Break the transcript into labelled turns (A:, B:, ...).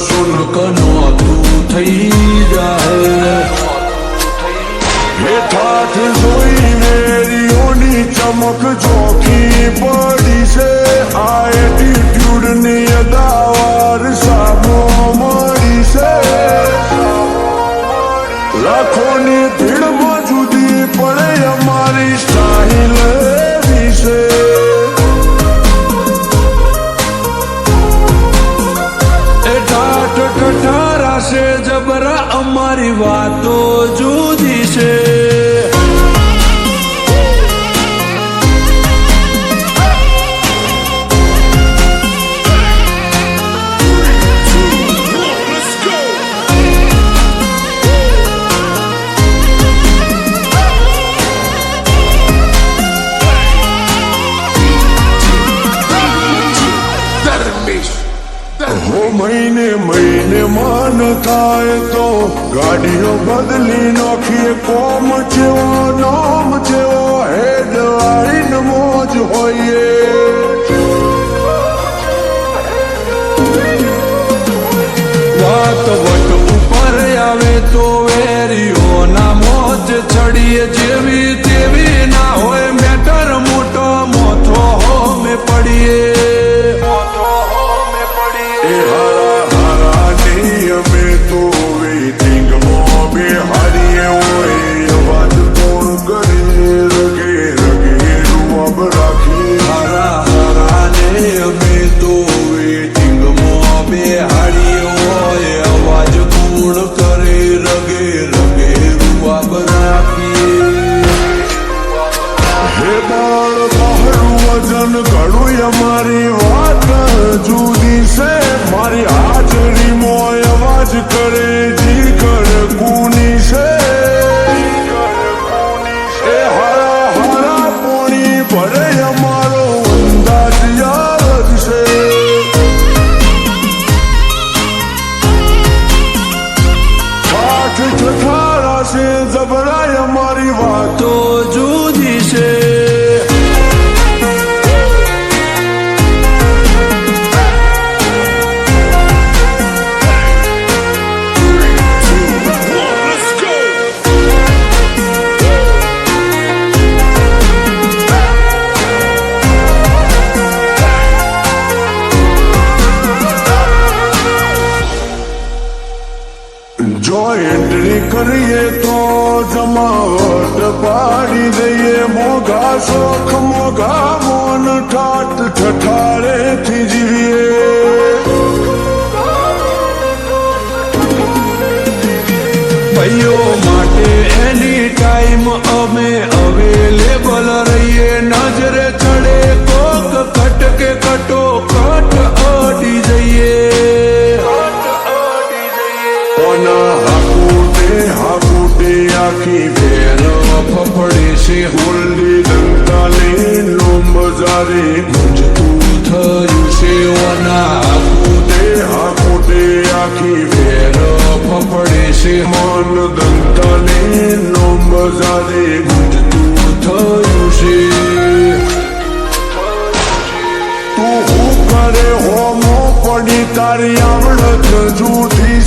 A: શુલ્કનો તું થઈ જાય ઠાઠ જોઈને રીઓની ચમક ચોખી પડી છે આ એટીટ્યુડની અદાવાર સામો મળી છે લાખોની ભીડમાં જુદી પડે અમારી સ્ટાઇલ વિશે એ ઠાઠ ઠઠારાશે જબરા અમારી વાતો જુદી છે મહિને મહિને માન થાય તો ગાડીઓ બદલી નોખીએ કોમ જેવો નામ જેવો હેડલાઈન મોજ હોઈએ વાત વટ ઉપર આવે તો વેરીઓના મોજ ચડીએ જેવી તેવી ના હોય મેટર મોટો મોથો હોમે પડીએ અમારી વાત જુદી છે મારી હાજરી મોય અવાજ કરે જી કરે કુની છે એ હારા હારા પોણી ભરે અમારો અંદાજ યાદ છે ઠાઠ ઠઠારા છે જબરાય અમારી વાતો જુદી છે જો એન્ટ્રી કરીએ તો જમાવટ પાડી દઈએ મોઘા શોખ મોઘા મોન ઠાઠ ઠઠારે થી જીવીએ ભાઈઓ માટે એની ટાઈમ અમે અવેલેબલ રહીએ નજરે ચડે કોક કટકે કટો કટ અડી જઈએ હાકુટે આખી ભેર ફફડે છે હોલ્ડી ડંકાલી લોમ બજારે ગુંજતું થયું છે હાકુટે આખી ભેર ફફડે છે મન દંતાલી લોમ બજારે ગુંજતું થયું છે તું હું કરે હોમો પડી તારી આવડત જુદી